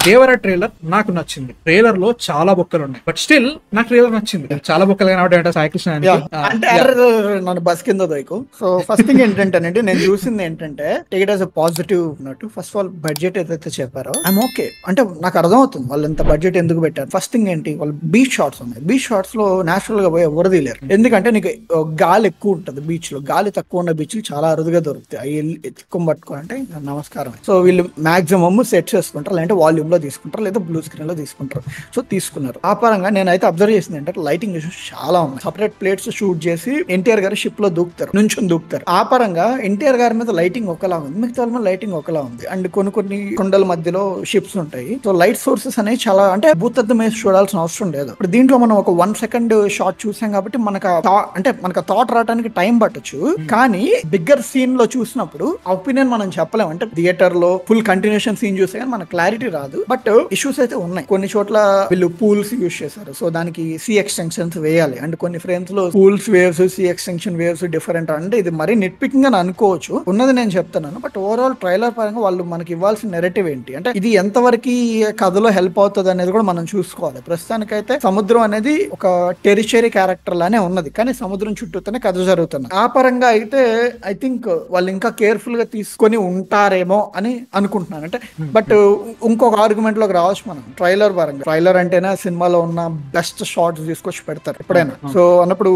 దేవర trailer నాకు నచ్చింది. Trailer లో చాలా బొక్కలు ఉన్నాయి, బట్ స్టిల్ నాకు ట్రైలర్ నచ్చింది. చాలా బొక్కలు కనబడ్డాయంట సాయికృష్ణ అంటే నన్ను బస్ కింద దొరకు. సో ఫస్ట్ థింగ్ ఏంటంటే నేను చూసింది ఏంటంటే take it as a positive note. First of all budget ఏదైతే చెప్పారో ఐఎమ్ ఓకే, అంటే నాకు అర్థమవుతుంది వాళ్ళు ఎంత బడ్జెట్ ఎందుకు పెట్టారు. ఫస్ట్ థింగ్ ఏంటి, వాళ్ళు బీచ్ షాట్స్ ఉన్నాయి. బీచ్ షాట్స్ లో నేచురల్ గా పోయి ఎవరు తీయలేరు, ఎందుకంటే నీకు గాలి ఎక్కువ ఉంటుంది బీచ్ లో. గాలి తక్కువ ఉన్న బీచ్లు చాలా అరుదుగా దొరుకుతాయి. అవి ఎత్తుకొని పట్టుకోవాలంటే నమస్కారం. సో వీళ్ళు మాక్సిమం సెట్ చేసుకుంటారు, లేదంటే వాల్యూమ్ లో తీసుకుంటారు, లేదా బ్లూ స్క్రీన్ లో తీసుకుంటారు. సో తీసుకున్నారు. ఆ పరంగా నేనైతే అబ్జర్వ్ చేసింది ఏంటంటే లైటింగ్ ఇష్యూస్ చాలా ఉన్నాయి. సపరేట్ ప్లేట్స్ షూట్ చేసి ఎన్టీఆర్ గారు షిప్ లో దూకుతారు, నుంచుని దూకుతారు. ఆ పరంగా ఎన్టీఆర్ గారి మీద లైటింగ్ ఒకలా ఉంది, మిగతా వాళ్ళ మీద లైటింగ్ ఒకలా ఉంది. అండ్ కొన్ని కొండల మధ్యలో షిప్స్ ఉంటాయి. సో లైట్ సోర్సెస్ అనేవి చాలా, అంటే భూతద్దం వేసి చూడాల్సిన అవసరం లేదు. ఇప్పుడు దీంట్లో మనం ఒక 1 సెకండ్ షాట్ చూసాం కాబట్టి మనకు థాట్ రావడానికి టైం పట్టొచ్చు. కానీ బిగ్గర్ సీన్ లో చూసినప్పుడు ఒపీనియన్ మనం చెప్పలేం. అంటే థియేటర్ లో ఫుల్ కంటిన్యూషన్ సీన్ చూసే కానీ మనకు క్లారిటీ రాదు. బట్ ఇష్యూస్ అయితే ఉన్నాయి. కొన్ని చోట్ల వీళ్ళు పూల్స్ యూజ్ చేశారు, సో దానికి సి ఎక్స్టెన్షన్స్ వేయాలి. అండ్ కొన్ని ఫ్రేమ్స్ లో pools waves, C extension waves different. అంటే ఇది మరీ నిట్ పికింగ్ అని అనుకోవచ్చు, ఉన్నది నేను చెప్తున్నాను. బట్ ఓవరాల్ ట్రైలర్ పరంగా వాళ్ళు మనకి ఇవ్వాల్సిన నెరేటివ్ ఏంటి అంటే ఇది ఎంతవరకు కథలో హెల్ప్ అవుతుంది అనేది కూడా మనం చూసుకోవాలి. ప్రస్తుతానికైతే సముద్రం అనేది ఒక టెరిషరీ క్యారెక్టర్ లానే ఉన్నది, కానీ సముద్రం చుట్టూతోనే కథ జరుగుతుంది. ఆ పరంగా అయితే ఐ థింక్ వాళ్ళు ఇంకా కేర్ఫుల్ గా తీసుకొని ఉంటారేమో అని అనుకుంటున్నాను. అంటే బట్ ఇంకొక ఆర్గ్యుమెంట్ లోకి రావచ్చు మనం ట్రైలర్ పరంగా. ట్రైలర్ అంటేనే సినిమాలో ఉన్న బెస్ట్ షార్ట్స్ తీసుకొచ్చి పెడతారు ఎప్పుడైనా. సో అన్నప్పుడు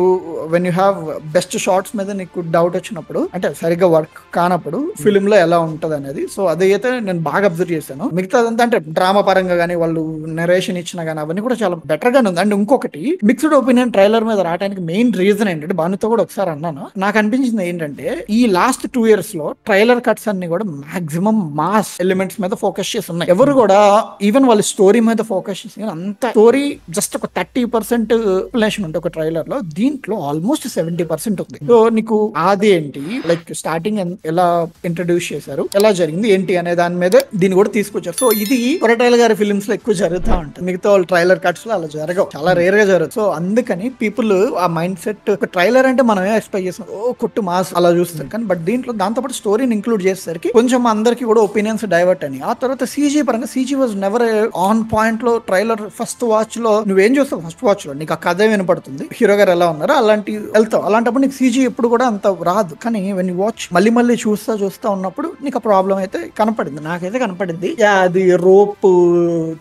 when you have best shots మీద నీకు డౌట్ వచ్చినప్పుడు, అంటే సరిగ్గా వర్క్ కానప్పుడు ఫిల్మ్ లో ఎలా ఉంటది అనేది. సో అదైతే నేను బాగా అబ్జర్వ్ చేశాను. మిగతాదంతా అంటే డ్రామా పరంగా కానీ వాళ్ళు నెరేషన్ ఇచ్చినా కానీ అవన్నీ కూడా చాలా బెటర్ గానే ఉంది. అండ్ ఇంకొకటి మిక్స్డ్ ఒపీనియన్ ట్రైలర్ మీద రావడానికి మెయిన్ రీజన్ ఏంటంటే, బానుతో కూడా ఒకసారి అన్నాను, నాకు అనిపించింది ఏంటంటే ఈ లాస్ట్ 2 years లో ట్రైలర్ కట్స్ అన్ని కూడా మాక్సిమం మాస్ ఎలిమెంట్స్ మీద ఫోకస్ చేసి ఉన్నాయి. ఎవరు కూడా ఈవెన్ వాళ్ళ స్టోరీ మీద ఫోకస్ చేసి అంత స్టోరీ జస్ట్ ఒక 30% ఎక్స్ప్లనేషన్ ఉంటుంది ఒక ట్రైలర్ లో. దీంట్లో ఆల్మోస్ట్ 70% ఉంది. సో నీకు అది ఏంటి, లైక్ స్టార్టింగ్ ఎలా ఇంట్రడ్యూస్ చేశారు, ఎలా జరిగింది ఏంటి అనే దాని మీద దీన్ని కూడా తీసుకొచ్చారు. సో ఇది కొరటాల గారి ఫిల్మ్స్ లో ఎక్కువ జరుగుతూ ఉంటుంది. మిగతా వాళ్ళు ట్రైలర్ కట్స్ లో అలా జరగవు, చాలా రేర్ గా జరగదు. సో అందుకని పీపుల్ ఆ మైండ్ సెట్, ఒక ట్రైలర్ అంటే మనం ఎక్స్పెక్ట్ చేస్తాం ఓ కొట్టు మాస్ అలా చూస్తాం. కానీ బట్ దీంట్లో దాంతోపాటు స్టోరీని ఇంక్లూడ్ చేసేసరికి కొంచెం అందరికి కూడా ఒపీనియన్స్ డైవర్ట్ అని. ఆ తర్వాత సీజీ పరంగా CG was never on point లో. ట్రైలర్ ఫస్ట్ వాచ్ లో నువ్వేం చూస్తావు, ఫస్ట్ వాచ్ లో నీకు ఆ కథ వినపడుతుంది, హీరో గారు ఎలా ఉన్నారో అలాంటి వెళ్తావు. అలాంటప్పుడు నీకు సీజీ ఎప్పుడు కూడా అంత రాదు. కానీ వెన్ యూ వాచ్ మళ్ళీ చూస్తా ఉన్నప్పుడు నీకు ఆ ప్రాబ్లం అయితే కనపడింది, నాకైతే కనపడింది. అది రోప్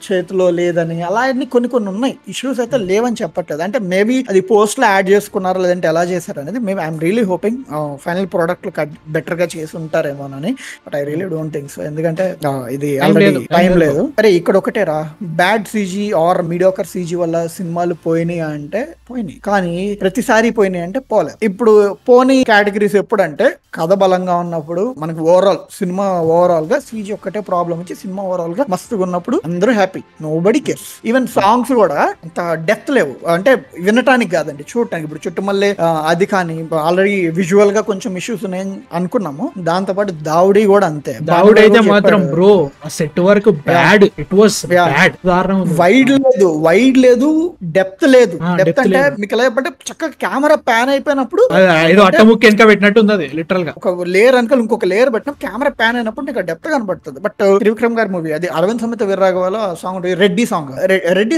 చేతిలో లేదని అలా కొన్ని ఉన్నాయి. ఇష్యూస్ అయితే లేవని చెప్పట్లేదు. అంటే మేబీ అది పోస్ట్ లో యాడ్ చేసుకున్నారు లేదంటే ఎలా చేశారు అనేది maybe I'm really hoping final product better గా చేసి ఉంటారేమోనని. But I really don't think so, ఎందుకంటే ఇది ఆల్రెడీ టైం లేదు. అరే ఇక్కడ ఒకటే రా, bad CG or mediocre CG వల్ల సినిమాలు పోయినాయి అంటే పోయినాయి, కానీ ప్రతిసారి పోయినాయి అంటే పోలేదు. ఇప్పుడు పోనీ కేటగిరీస్ ఎప్పుడంటే కథ బలంగా ఉన్నప్పుడు, మనకి సినిమా ఓవరాల్ గా సీజీ ఒక్కటే ప్రాబ్లం వచ్చి సినిమా ఓవరాల్ గా మస్తుగా ఉన్నప్పుడు అందరూ happy, nobody cares. Even songs కూడా అంత డెప్త్ లేవు, అంటే వినటానికి కాదండి చూడటానికి. ఇప్పుడు చుట్టుమల్లే అది కానీ ఆల్రెడీ విజువల్ గా కొంచెం ఇష్యూస్ ఉన్నాయని అనుకున్నాము. దాంతో పాటు దావుడి కూడా అంతే. దావుడి అయితే మాత్రం బ్రో సెట్ వరకు bad, it was bad. Wide లేదు, డెప్త్ లేదు. డెప్త్ అంటే మీకు ఎలా చెప్పంటే చక్కగా కెమెరా ప్యాన్ అయిపోయినప్పుడు ఏదో అట్టముక్కి వెనక పెట్టినట్టు ఉంది లిటరల్ గా. ఒక లేయర్ అనుకో ఇంకొక లేయర్ పెట్టిన కెమెరా ప్యాన్ అయినప్పుడు నీకు డెప్త్ కనబడుతుంది. బట్ త్రివిక్రమ్ గారి మూవీ అది అరవింద్ సమేత వీర్రాఘవలో సాంగ్ రెడ్డి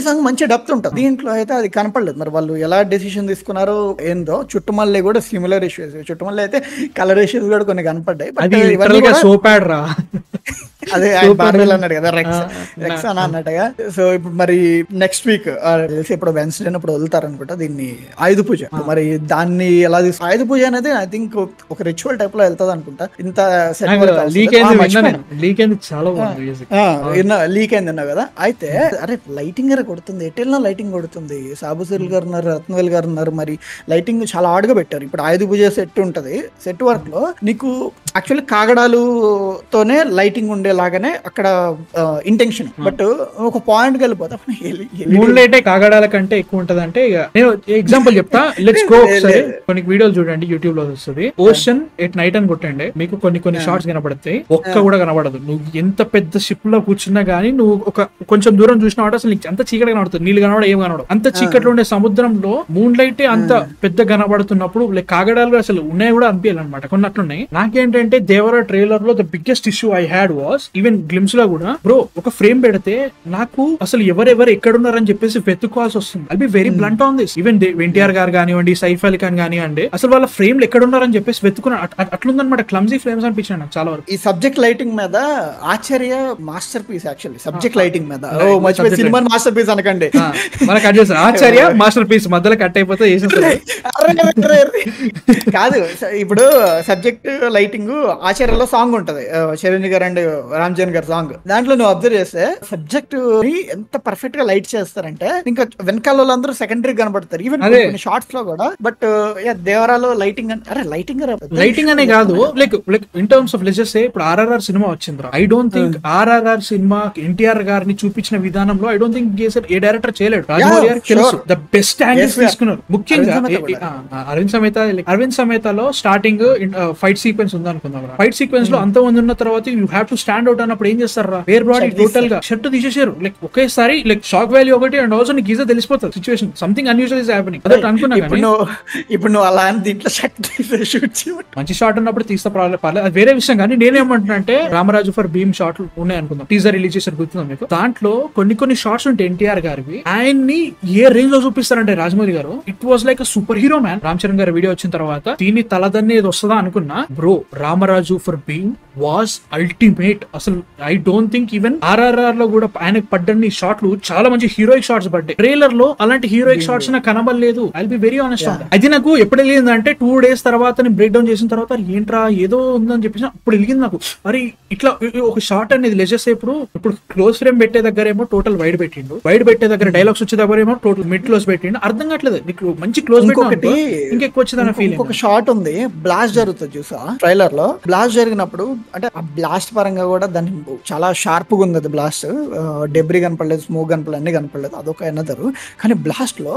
సాంగ్ మంచి డెప్త్ ఉంటుంది. దీంట్లో అయితే అది కనపడలేదు. మరి వాళ్ళు ఎలా డెసిషన్ తీసుకున్నారో ఏందో. చుట్టుమల్లి కూడా సిమిలర్ ఇష్యూస్, చుట్టుమల్లి అయితే కలర్ ఇష్యూస్ కూడా కొన్ని కనపడ్డాయి. అదే అన్నాడు కదా రెక్స్ అని అన్నట్టుగా. సో ఇప్పుడు మరి నెక్స్ట్ వీక్ తెలిసి ఇప్పుడు వెన్స్డే ఇప్పుడు వదులుతారు అనుకుంటా దీన్ని ఆయుధ పూజ. మరి దాన్ని ఎలా ఆయుధ పూజ అనేది ఐ థింక్ ఒక రిచువల్ టైప్ లో వెళ్తుంది అనుకుంటా. ఇంత లీక్ అయింది అన్నా కదా. అయితే అరే లైటింగ్ కొడుతుంది, ఎటెల్నా లైటింగ్ కొడుతుంది. సాబుసిల్ గారు ఉన్నారు, రత్నవేల్ గారు ఉన్నారు, మరి లైటింగ్ చాలా ఆడుగా పెట్టారు. ఇప్పుడు ఆయుధ పూజ సెట్ ఉంటది, సెట్ వర్క్ లో నీకు యాక్చువల్లీ కాగడాలుతోనే లైటింగ్ ఉండేలాగానే అక్కడ ఇంటెన్షన్. బట్ ఒక పాయింట్ వెళ్ళిపోతా మూన్లైట్ కాగడాల కంటే ఎక్కువ ఉంటది. అంటే నేను ఎగ్జాంపుల్ చెప్తా, లెట్స్ గో. కొన్ని వీడియోలు చూడండి యూట్యూబ్ లో వస్తుంది. ఓషన్ ఎట్ నైట్ అని కొట్టండి, మీకు కొన్ని షార్ట్స్ కనబడతాయి, ఒక్క కూడా కనబడదు. నువ్వు ఎంత పెద్ద షిప్ లో కూర్చున్నా గానీ నువ్వు ఒక కొంచెం దూరం చూసినా అసలు నీకు అంత చీకటి కనబడుతుంది, నీళ్ళు కనబడ ఏం కనబడదు. అంత చీకట్లో ఉండే సముద్రంలో మూన్ లైట్ అంత పెద్ద కనబడుతున్నప్పుడు లైక్ కాగడాలు అసలు ఉన్నాయి కూడా అనిపించాలన్నమాట. కొన్ని అట్లున్నాయి. నాకేంటంటే దేవర ట్రైలర్ లో the biggest issue I had was even glimpse లో కూడా బ్రో ఒక ఫ్రేమ్ పెడితే నాకు అసలు ఎవరెవరు ఎక్కడున్నారని చెప్పేసి వెతుక్కోవాల్సి వస్తుంది. అది very blunt on this. Even NTR గారు కానివ్వండి, సైఫ్ అలీ ఖాన్ కానివ్వండి, అసలు వాళ్ళ ఫ్రేమ్ ఎక్కడున్నారని చెప్పేసి వెతుకున్నా. అట్లుందనమాట. క్లమ్జీ ఫ్రేమ్స్ అనిపించాను నాకు చాలా వరకు. ఈ సబ్జెక్ట్ లైటింగ్ మీద Acharya masterpiece actually. Subject lighting మీద మర్చిపోయి సినిమా మాస్టర్ పీస్ అనకండి. మనకు కట్ చేస్తారు ఆచార్య మాస్టర్ పీస్ మధ్యలో కట్ అయిపోతే కాదు. ఇప్పుడు సబ్జెక్ట్ లైటింగ్ ఆచార్యలో సాంగ్ ఉంటది, చిరంజీవి గారు అండ్ రామ్ చరణ్ గారి సాంగ్. దాంట్లో నువ్వు అబ్జర్వ్ చేస్తే సబ్జెక్ట్ ఎంత పర్ఫెక్ట్ గా లైట్ చేస్తారంటే ఇంకా వెనకాల వాళ్ళందరూ సెకండరీ కనబడతారు ఈవెన్ షార్ట్స్ లో కూడా. బట్ దేవరాలో లైటింగ్ లైటింగ్ అనే కాదు, లైక్ ఇన్ టర్మ్స్ ఆఫ్ లెజెస్ ఇప్పుడు ఆర్ఆర్ఆర్ సినిమా వచ్చింది. I don't think RRR cinema NTR గారిని చూపించిన విధానంలో I don't think A director చేయలేడు. రాజమౌళి గారికి తెలుసు ద బెస్ట్ యాంగిల్స్ తీసుకున్నారు. ముఖ్యంగా అరవింద్ సమేతలో స్టార్టింగ్ ఫైట్ సీక్వెన్స్ ఉంది అనుకుందాం. ఫైట్ సీక్వెన్స్ లో అంత మంది ఉన్న తర్వాత you have to stand out అన్నప్పుడు ఏం చేస్తారా, వేర్ బాడీ టోటల్ గా షర్ట్ తీసేసారు. లైక్ ఒకేసారి లైక్ షాక్ వాల్యూ ఒకటి అండ్ ఆల్సో నీకు ఈజీ తెలిసిపోతుంది situation something unusual is happening. అదే అనుకున్నా. ఇప్పుడు నువ్వు అలా దీంట్లో మంచి షాట్ ఉన్నప్పుడు తీస్తే పర్లేదు, అది వేరే విషయం. కానీ నేనేమంటున్నా అంటే రామరాజు ఫర్ భీమ్ షాట్లు ఉన్నాయి అనుకుందాం, టీజర్ రిలీజ్ చేశారు గుర్తుందా మీకు? దాంట్లో కొన్ని షార్ట్స్ ఉంటాయి ఎన్టీఆర్ గారివి, ఆయన్ని ఏ రేంజ్ లో చూపిస్తారంటే రాజమౌళి గారు it was like a super hero man. Ram Charan గారి వీడియో వచ్చిన తర్వాత దీన్ని తలదన్ని ఏది వస్తుందా అనుకున్నా. Bro Ramaraju for Bheem was ultimate. అసలు I don't think even RRR లో కూడా ఆయనకు పడ్డన్ని షాట్లు చాలా మంచి హీరోయిక్ షాట్స్ పడ్డాయి. ట్రైలర్ లో అలాంటి హీరోయిక్ షాట్స్ నాకు కనబడలేదు. I be very honest. అది నాకు ఎప్పుడు వెళ్ళిందంటే 2 days తర్వాత బ్రేక్ డౌన్ చేసిన తర్వాత ఏంట్రా ఏదో ఉందని చెప్పేసి అప్పుడు వెలిగింది నాకు. మరి ఇట్లా ఒక షార్ట్ అనేది లెజెస్ ఇప్పుడు క్లోజ్ ఫ్రేమ్ పెట్టే దగ్గర ఏమో టోటల్ వైడ్ పెట్టిండు, వైడ్ పెట్టే దగ్గర డైలాగ్స్ వచ్చే దగ్గర ఏమో టోటల్ మిడ్ క్లోజ్ పెట్టిండు. అర్థం కావట్లేదు. నీకు మంచి క్లోజ్ పెట్టి ఇంకెక్కువ వచ్చిందన్న ఫీలింగ్. ఒక షార్ట్ ఉంది బ్లాస్ట్ జరుగుతుంది చూసా ట్రైలర్ లో. బ్లాస్ట్ జరిగినప్పుడు అంటే ఆ బ్లాస్ట్ పరంగా కూడా దాని చాలా షార్ప్ గా ఉంది. అది బ్లాస్ట్ డెబ్రీ కనపడలేదు, స్మోక్ కనపడలేదు, అన్ని కనపడలేదు, అదొక ఎనదరు. కానీ బ్లాస్ట్ లో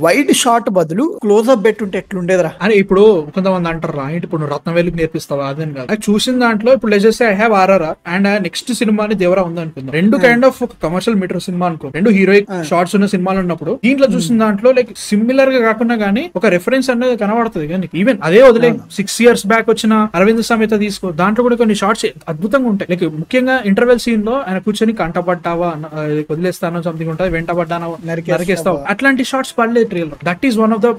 వైడ్ షాట్ బదులు క్లోజ్అప్ పెట్టుంటే ఎట్లుండేదిరా అని ఇప్పుడు కొంతమంది అంటారు. ఇప్పుడు రత్నవేలికి నేర్పిస్తావా అదని కాదు. చూసిన దాంట్లో ఇప్పుడు లెజెస్ I have RRR and next సినిమాని దేవరా ఉంది అనుకుందాం. రెండు kind of commercial meter cinema అనుకో, రెండు హీరోయిక్ షార్ట్స్ ఉన్న సినిమాలు ఉన్నప్పుడు దీంట్లో చూసిన దాంట్లో లైక్ సిమిలర్ గా కాకుండా గానీ ఒక రెఫరెన్స్ అనేది కనబడుతుంది. కానీ ఈవెన్ అదే వదిలే 6 years బ్యాక్ వచ్చిన అరవింద్ సమేత తీసుకో, దాంట్లో కూడా కొన్ని షార్ట్స్ అద్భుతంగా ఉంటాయి. లైక్ ముఖ్యంగా ఇంటర్వెల్ సీన్ లో ఆయన కూర్చొని కంటపడ్డావా వదిలేస్తానో సంథింగ్ ఉంటుంది, వెంటబడ్డానో నరికేస్తావు, అట్లాంటి షార్ట్స్ పడలేదు trailer. That is one of the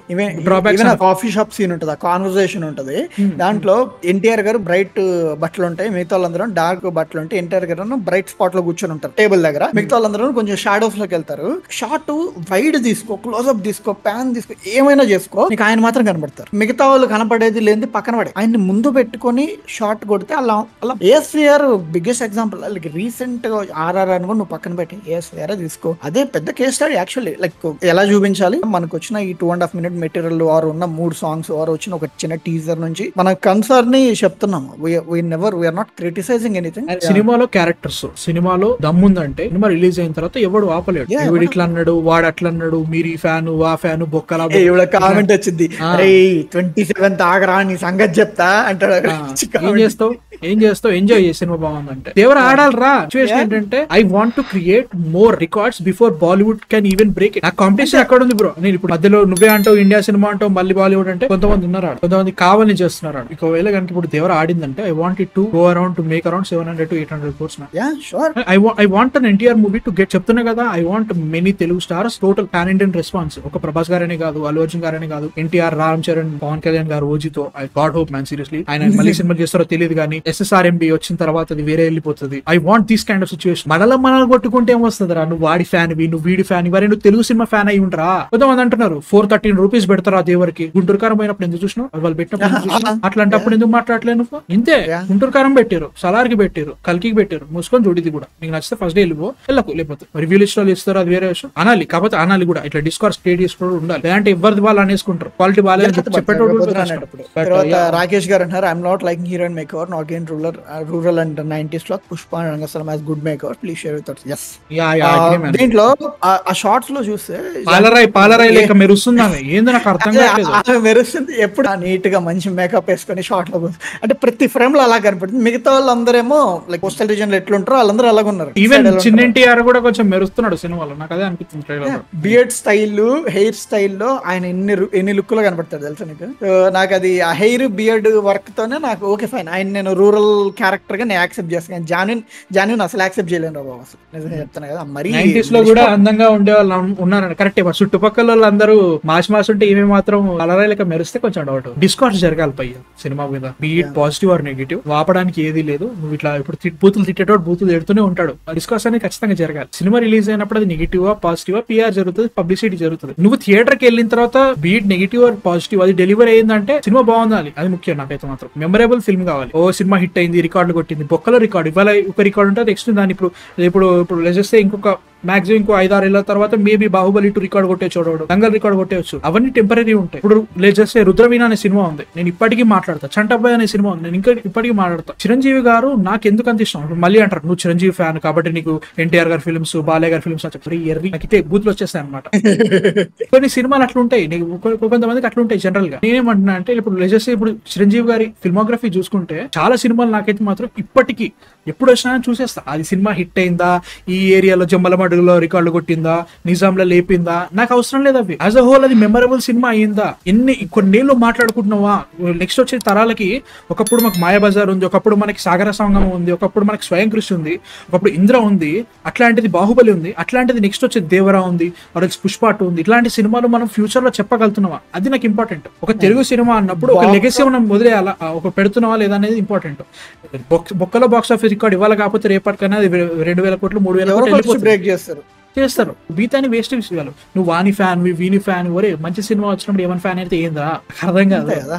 drawbacks. Coffee shop scene ఉంటుంది, ఆ కాన్వర్సేషన్ ఉంటుంది. దాంట్లో ఎన్టీఆర్ గారు బ్రైట్ బట్టలు ఉంటాయి, మిగతా వాళ్ళందరూ డార్క్ బట్టలు ఉంటాయి. ఎన్టీఆర్ గారు బ్రైట్ స్పాట్ లో కూర్చొని ఉంటారు టేబుల్ దగ్గర, మిగతా వాళ్ళందరూ కొంచెం షాడోస్ లోకి వెళ్తారు. షార్ట్ వైడ్ తీసుకో, క్లోజ్అప్ తీసుకో, ప్యాన్ తీసుకో, ఏమైనా చేసుకో, నీకు ఆయన మాత్రం కనబడతారు. మిగతా వాళ్ళు కనపడేది లేని పక్కన పడే ఆయన్ని ముందు పెట్టుకొని షార్ట్ కొడితే అలా అలా. ఏఎస్వీఆర్ బిగ్గెస్ట్ ఎగ్జాంపుల్. లైక్ రీసెంట్ గా ఆర్ఆర్ అని కూడా నువ్వు పక్కన పెట్టి ఏఎస్వీఆర్ తీసుకో, అదే పెద్ద కేస్ స్టడీ యాక్చువల్లీ. లైక్ ఎలా చూపించాలి మనకు వచ్చిన ఈ 2.5 minute మెటీరియల్ ఆర్ ఉన్న 3 songs ఆర్ వచ్చిన ఒక చిన్న టీజర్ నుంచి మన కన్సర్న్ ని చెప్తున్నాము. We're not criticising anything. సినిమాలో క్యారెక్టర్స్, సినిమాలో దమ్ముందంటే సినిమా రిలీజ్ అయిన తర్వాత ఎవడు ఆపలేడు. వీడు ఇట్లా అన్నాడు, వాడు అట్లా అన్నాడు, మీరు ఈ ఫ్యాను ఆ ఫ్యాను బొక్కలా కామెంట్ వచ్చింది, 27th ఆగరా నీ సంగతి చెప్తా అంటాడు. ఏం చేస్తావు ఎంజాయ్ చేసి సినిమా బాగుందంటే దేవర ఆడాలరా. సిచువేషన్ ఏంటంటే I want to create more records before Bollywood can even break it. ఆ కాంపిటీషన్ ఎక్కడ ఉంది బ్రో? నేను ఇప్పుడు మధ్యలో నువ్వే అంటావు ఇండియా సినిమా అంటావు, మళ్ళీ బాలీవుడ్ అంటే కొంతమంది ఉన్నారు, కొంతమంది కావాలని చేస్తున్నారు. ఒకవేళ కనుక ఇప్పుడు దేవర ఆడిందంటే I want it to go around to make around 700 to 800 crores. I want an NTR movie to get. చెప్తున్నా కదా, I want many Telugu stars, total pan Indian response. ఒక ప్రభాస్ గారనే కాదు, అల్లు అర్జున్ గారనే కాదు, ఎన్టీఆర్, రామ్ చరణ్, పవన్ కళ్యాణ్ గారు ఓజీతో. I god hope man seriously. ఆయన మళ్ళీ cinema చేస్తారో తెలియదు కానీ SSRMB వచ్చిన తర్వాత అది వేరే వెళ్ళిపోతుంది. I want this kind of situation. మనల్ని కొట్టుకుంటే ఏమొస్తుంది రా, నువ్వు వాడి ఫ్యాన్ వి, నువ్వు వీడి ఫ్యాన్ ఇవరే, నువ్వు తెలుగు సినిమా ఫ్యాన్ అయి ఉంటారా? కొంతమంది అంటున్నారు 413 rupees పెడతారా దేవరికి. గుంటూరు కారం పోయినప్పుడు ఎందుకు చూసినావు, వాళ్ళు పెట్టినప్పుడు అట్లాంటప్పుడు ఎందుకు మాట్లాడలేదు నువ్వు? ఇంతే, గుంటూరు కారం పెట్టారు, సలార్కి పెట్టారు, కల్కి పెట్టారు, మూసుకొని చూడిది కూడా. నీకు నచ్చితే ఫస్ట్ డే వెళ్ళకు, లేకపోతే రివ్యూ లిస్ట్ లో ఇస్తారు, అది వేరే విషయం. అనాలి, కాకపోతే అనాలి కూడా. ఇట్లా డిస్కౌర్స్ క్రియేట్ చేసుకోవడం ఉండాలి. లేదంటే ఎవరిది వాళ్ళు అనేసుకుంటారు, క్వాలిటీ బాగాలేదు చెప్పేటప్పుడు. రాకేష్ గారు అంటారు, I'm not like heroine maker, not in rural and 90s లో Pushpa Rangasthalam as good maker, please share with us. yes దీంట్లో ఆ షార్ట్స్ లో చూస్తే పాలరాయి లేక మెరుస్తుంది ఆమె. ఏందో నాకు అర్థం కాలేదు, మెరుస్తుంది. ఎప్పుడు నీట్ గా మంచి మేకప్ వేసుకొని షార్ట్ లో అంటే ప్రతి ఫ్రేమ్ లో అలా కనపడుతుంది. మిగతా వాళ్ళందరేమో లైక్ కోస్టల్ రీజన్ లో ఎట్లుంటారో వాళ్ళందరూ అలాగ ఉన్నారు. ఈవెన్ చిన్న ఎన్టీఆర్ కూడా కొంచెం మెరుస్తున్నాడు సినిమాలో, నాకు అదే అనిపిస్తుంది. బియర్డ్ స్టైల్, హెయిర్ స్టైల్లో ఆయన ఎన్ని లుక్ లో కనపడతాడు తెలుసా నీకు? నాకు అది ఆ హెయిర్ బియర్డ్ వర్క్ తోనే నాకు ఓకే ఫైన్. ఆయన నేను రూరల్ క్యారెక్టర్ గా నేను యాక్సెప్ట్ చేస్తాను. జాన్యున్ అసలు యాక్సెప్ట్ చేయలేను రా బాబు, అసలు నిజంగా చెప్తాను కదా. మరి 90s లో కూడా అందంగా ఉండే వాళ్ళు ఉన్నారండి కరెక్టే. చుట్టుపక్కల వాళ్ళందరూ మాస్ ఉంటే ఈమె మాత్రం అలరాయిలక మెరిస్తే కొంచెం డౌట్. డిస్కస్ జరగాలి పై సినిమా మీద, బీట్ పాజిటివ్ ఆర్ నెగిటివ్. వాపడానికి ఏది లేదు. నువ్వు ఇట్లా ఇప్పుడు బూతులు తిట్టేటోడు బూతులు తిడుతూనే ఉంటాడు. డిస్కస్ అనేది ఖచ్చితంగా జరగాలి. సినిమా రిలీజ్ అయినప్పుడు అది నెగిటివ్ పాజిటివ్ పిఆర్ జరుగుతుంది, పబ్లిసిటీ జరుగుతుంది. నువ్వు థియేటర్ కి వెళ్ళిన తర్వాత బీట్ నెగిటివ్ ఆర్ పాజిటివ్ అది డెలివరీ అయిందంటే సినిమా బాగుండాలి, అది ముఖ్యం. నాకైతే మాత్రం మెమరబుల్ ఫిల్మ్ కావాలి. ఓ సినిమా హిట్ అయింది, రికార్డులు కొట్టింది, బొక్కలో రికార్డు. ఇవాళ ఒక రికార్డు ఉంటే నెక్స్ట్ దాన్ని ఇప్పుడు చేస్తే ఇంకొక మాక్సిమం ఇంకో 5-6 ఏళ్ల తర్వాత మేబీ బాహుబలి 2 రికార్డ్ కొట్టే చూడడు, దంగల్ రికార్డ్ కొట్టేవచ్చు. అవన్నీ టెంపరీ ఉంటాయి. ఇప్పుడు చేస్తే రుద్రవీణ అనే సినిమా ఉంది, నేను ఇప్పటికీ మాట్లాడతా. చంటబ్బాయ్ అనే సినిమా ఉంది, నేను ఇంకా ఇప్పటికీ మాట్లాడతా. చిరంజీవి గారు నాకు ఎందుకు అంత ఇష్టం. మళ్ళీ అంటారు నువ్వు చిరంజీవి ఫ్యాన్ కాబట్టి నీకు ఎన్టీఆర్ గారి ఫిల్మ్స్, బాలయ్య గారి ఫిల్మ్స్ ఎర్రి నాకైతే బూతులు వచ్చేస్తాయి అనమాట. కొన్ని సినిమాలు అట్లుంటాయి, కొంతమందికి అట్లుంటాయి. జనరల్ గా నేనేమంటున్నా అంటే ఇప్పుడు చేస్తే ఇప్పుడు చిరంజీవి గారి ఫిల్మోగ్రఫీ చూసుకుంటే చాలా సినిమాలు నాకైతే మాత్రం ఇప్పటికీ ఎప్పుడు వచ్చినా చూసేస్తా. అది సినిమా హిట్ అయిందా, ఈ ఏరియాలో జమ్మలమడుగులో రికార్డు కొట్టిందా, నిజాంలో లేపిందా, నాకు అవసరం లేదు. అవి యాజ్ అ హోల్ అది మెమరబుల్ సినిమా అయిందా, కొన్నేళ్ళు మాట్లాడుకుంటున్నావా. నెక్స్ట్ వచ్చే తరాలకి ఒకప్పుడు మాకు మాయాబజార్ ఉంది, ఒకప్పుడు మనకి సాగర సంగమం ఉంది, ఒకప్పుడు మనకి స్వయం కృషి ఉంది, ఒకప్పుడు ఇంద్ర ఉంది, అట్లాంటిది బాహుబలి ఉంది, అట్లాంటిది నెక్స్ట్ వచ్చే దేవరా ఉంది, పుష్ప 2 ఉంది. ఇట్లాంటి సినిమాలు మనం ఫ్యూచర్ లో చెప్పగలుగుతున్నావా, అది నాకు ఇంపార్టెంట్. ఒక తెలుగు సినిమా అన్నప్పుడు ఒక లెగసీ మనం వదిలేయాలా, ఒక పెడుతున్నావా లేదా అనేది ఇంపార్టెంట్. బొక్కలో బాక్స్ ఆఫీస్ రికార్డ్ ఇవ్వాలి కాకపోతే రేపటికైనా 2,000 కోట్లు 3,000 కోట్లు బ్రేక్ చేస్తారు. బీతాన్ని వేస్ట్ ఇవ్వాలి. నువ్వు వాని ఫ్యాన్ వీని ఫ్యాన్ ఒరే మంచి సినిమా వచ్చినప్పుడు ఏమని ఫ్యాన్ అయితే ఏందా అర్థం కాదు కదా.